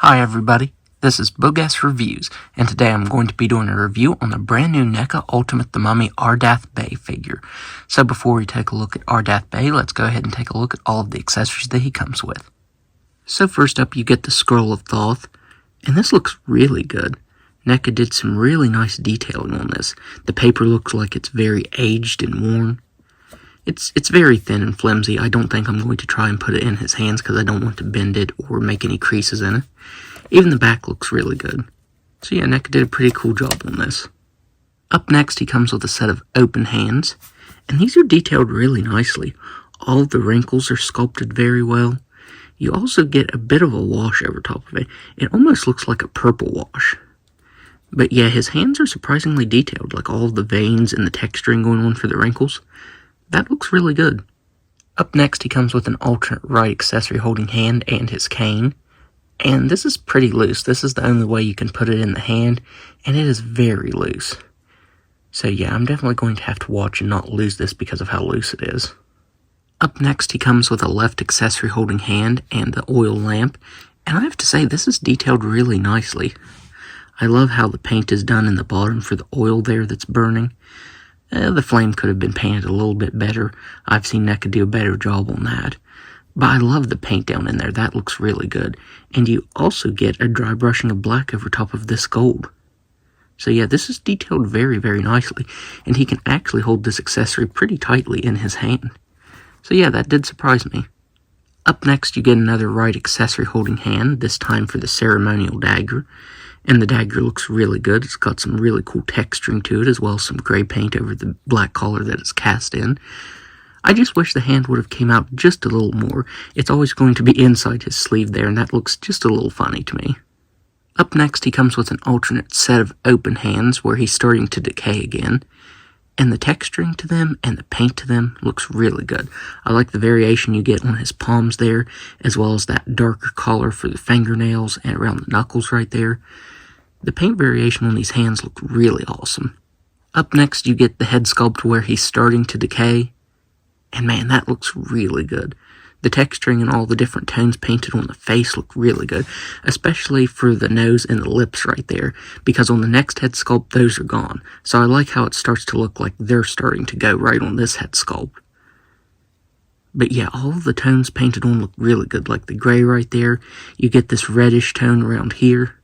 Hi everybody, this is Bogas Reviews, and today I'm going to be doing a review on the brand new Neca Ultimate the Mummy Ardath Bey figure. So before we take a look at Ardath Bey, let's go ahead and take a look at all of the accessories that he comes with. So first up you get the Scroll of Thoth, and this looks really good. Neca did some really nice detailing on this. The paper looks like it's very aged and worn. It's very thin and flimsy. I don't think I'm going to try and put it in his hands because I don't want to bend it or make any creases in it. Even the back looks really good. So yeah, Neca did a pretty cool job on this. Up next, he comes with a set of open hands, and these are detailed really nicely. All of the wrinkles are sculpted very well. You also get a bit of a wash over top of it. It almost looks like a purple wash. But yeah, his hands are surprisingly detailed, like all of the veins and the texturing going on for the wrinkles. That looks really good. Up next, he comes with an alternate right accessory holding hand and his cane. And this is pretty loose. This is the only way you can put it in the hand, and it is very loose. So yeah, I'm definitely going to have to watch and not lose this because of how loose it is. Up next, he comes with a left accessory holding hand and the oil lamp. And I have to say, this is detailed really nicely. I love how the paint is done in the bottom for the oil there that's burning. The flame could have been painted a little bit better. I've seen Neca do a better job on that. But I love the paint down in there. That looks really good. And you also get a dry brushing of black over top of this gold. So yeah, this is detailed very, very nicely. And he can actually hold this accessory pretty tightly in his hand. So yeah, that did surprise me. Up next, you get another right accessory holding hand, this time for the ceremonial dagger. And the dagger looks really good. It's got some really cool texturing to it, as well as some gray paint over the black collar that it's cast in. I just wish the hand would have came out just a little more. It's always going to be inside his sleeve there, and that looks just a little funny to me. Up next, he comes with an alternate set of open hands, where he's starting to decay again. And the texturing to them and the paint to them looks really good. I like the variation you get on his palms there, as well as that darker color for the fingernails and around the knuckles right there. The paint variation on these hands look really awesome. Up next, you get the head sculpt where he's starting to decay. And man, that looks really good. The texturing and all the different tones painted on the face look really good, especially for the nose and the lips right there, because on the next head sculpt, those are gone. So I like how it starts to look like they're starting to go right on this head sculpt. But yeah, all of the tones painted on look really good, like the gray right there. You get this reddish tone around here.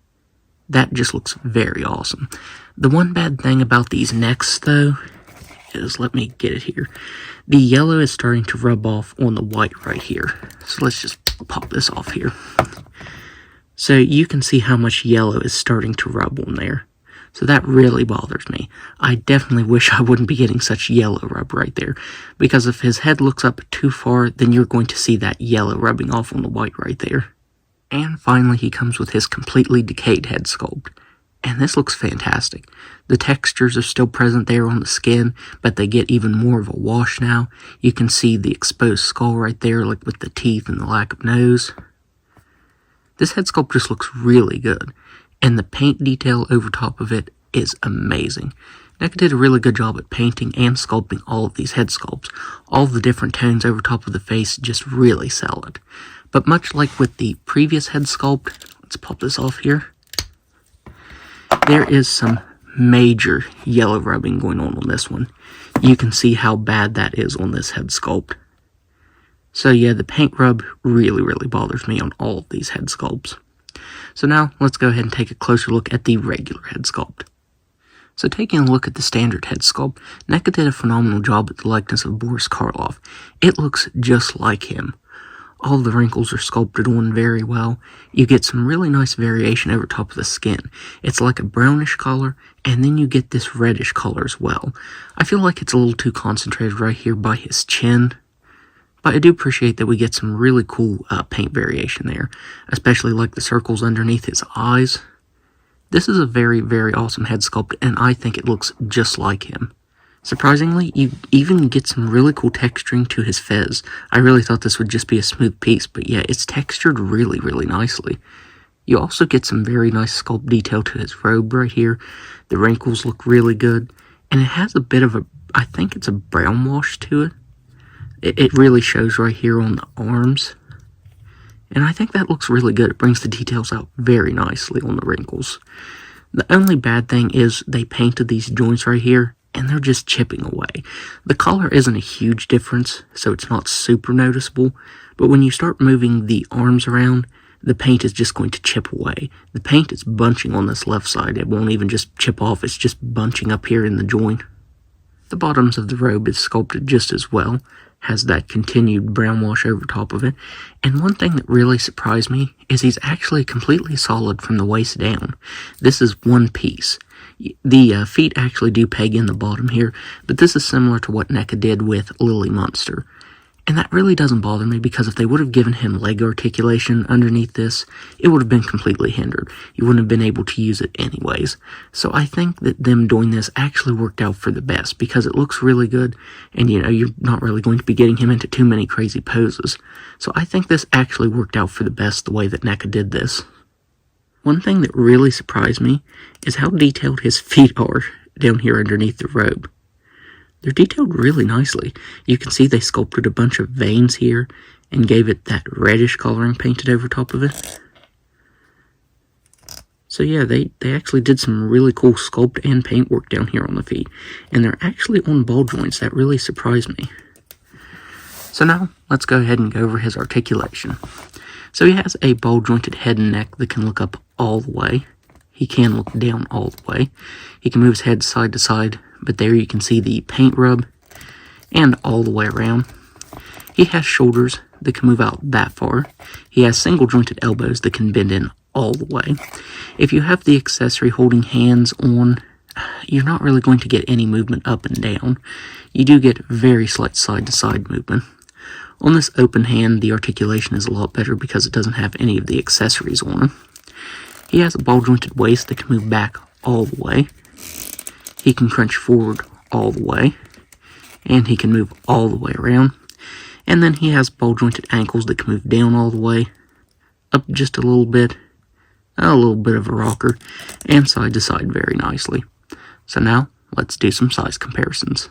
That just looks very awesome. The one bad thing about these necks, though, is, let me get it here. The yellow is starting to rub off on the white right here. So let's just pop this off here. So you can see how much yellow is starting to rub on there. So that really bothers me. I definitely wish I wouldn't be getting such yellow rub right there. Because if his head looks up too far, then you're going to see that yellow rubbing off on the white right there. And finally, he comes with his completely decayed head sculpt. And this looks fantastic. The textures are still present there on the skin, but they get even more of a wash now. You can see the exposed skull right there, like with the teeth and the lack of nose. This head sculpt just looks really good. And the paint detail over top of it is amazing. Neca did a really good job at painting and sculpting all of these head sculpts. All the different tones over top of the face just really sell it. But much like with the previous head sculpt, let's pop this off here. There is some major yellow rubbing going on this one. You can see how bad that is on this head sculpt. So yeah, the paint rub really, really bothers me on all of these head sculpts. So now, let's go ahead and take a closer look at the regular head sculpt. So taking a look at the standard head sculpt, Neca did a phenomenal job with the likeness of Boris Karloff. It looks just like him. All the wrinkles are sculpted on very well. You get some really nice variation over top of the skin. It's like a brownish color, and then you get this reddish color as well. I feel like it's a little too concentrated right here by his chin, but I do appreciate that we get some really cool paint variation there, especially like the circles underneath his eyes. This is a very, very awesome head sculpt, and I think it looks just like him. Surprisingly, you even get some really cool texturing to his fez. I really thought this would just be a smooth piece, but yeah, it's textured really, really nicely. You also get some very nice sculpt detail to his robe right here. The wrinkles look really good, and it has a bit of a, I think it's a brown wash to it. It really shows right here on the arms. And I think that looks really good. It brings the details out very nicely on the wrinkles. The only bad thing is they painted these joints right here, and they're just chipping away. The color isn't a huge difference, so it's not super noticeable, but when you start moving the arms around, the paint is just going to chip away. The paint is bunching on this left side. It won't even just chip off, it's just bunching up here in the joint. The bottoms of the robe is sculpted just as well, has that continued brown wash over top of it, and one thing that really surprised me is he's actually completely solid from the waist down. This is one piece. The feet actually do peg in the bottom here, but this is similar to what Neca did with Lily Munster. And that really doesn't bother me, because if they would have given him leg articulation underneath this, it would have been completely hindered. You wouldn't have been able to use it anyways. So I think that them doing this actually worked out for the best, because it looks really good, and you're not really going to be getting him into too many crazy poses. So I think this actually worked out for the best the way that Neca did this. One thing that really surprised me is how detailed his feet are down here underneath the robe. They're detailed really nicely. You can see they sculpted a bunch of veins here and gave it that reddish coloring painted over top of it. So yeah, they actually did some really cool sculpt and paint work down here on the feet. And they're actually on ball joints. That really surprised me. So now, let's go ahead and go over his articulation. So he has a ball jointed head and neck that can look up all the way. He can look down all the way. He can move his head side to side, but there you can see the paint rub, and all the way around. He has shoulders that can move out that far. He has single jointed elbows that can bend in all the way. If you have the accessory holding hands on, you're not really going to get any movement up and down. You do get very slight side to side movement. On this open hand, the articulation is a lot better because it doesn't have any of the accessories on it. He has a ball jointed waist that can move back all the way. He can crunch forward all the way, and he can move all the way around. And then he has ball jointed ankles that can move down all the way, up just a little bit of a rocker, and side to side very nicely. So now, let's do some size comparisons.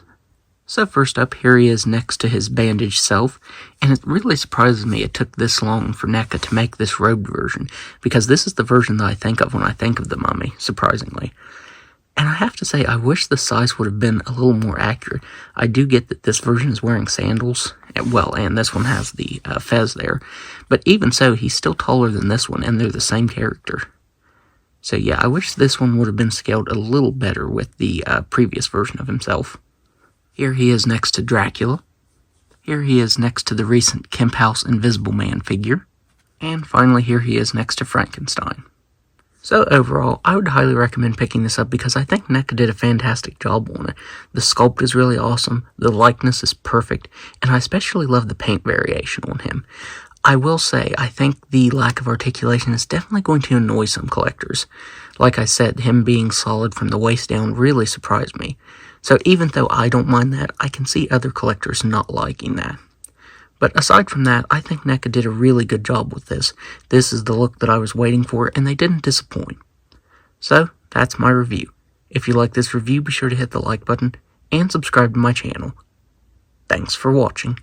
So first up, here he is next to his bandaged self, and it really surprises me it took this long for Neca to make this robed version, because this is the version that I think of when I think of the mummy, surprisingly. And I have to say, I wish the size would have been a little more accurate. I do get that this version is wearing sandals, well, and this one has the fez there, but even so, he's still taller than this one, and they're the same character. So yeah, I wish this one would have been scaled a little better with the previous version of himself. Here he is next to Dracula. Here he is next to the recent Kemp House Invisible Man figure. And finally, here he is next to Frankenstein. So overall, I would highly recommend picking this up because I think Neca did a fantastic job on it. The sculpt is really awesome, the likeness is perfect, and I especially love the paint variation on him. I will say, I think the lack of articulation is definitely going to annoy some collectors. Like I said, him being solid from the waist down really surprised me. So even though I don't mind that, I can see other collectors not liking that. But aside from that, I think Neca did a really good job with this. This is the look that I was waiting for, and they didn't disappoint. So, that's my review. If you like this review, be sure to hit the like button, and subscribe to my channel. Thanks for watching.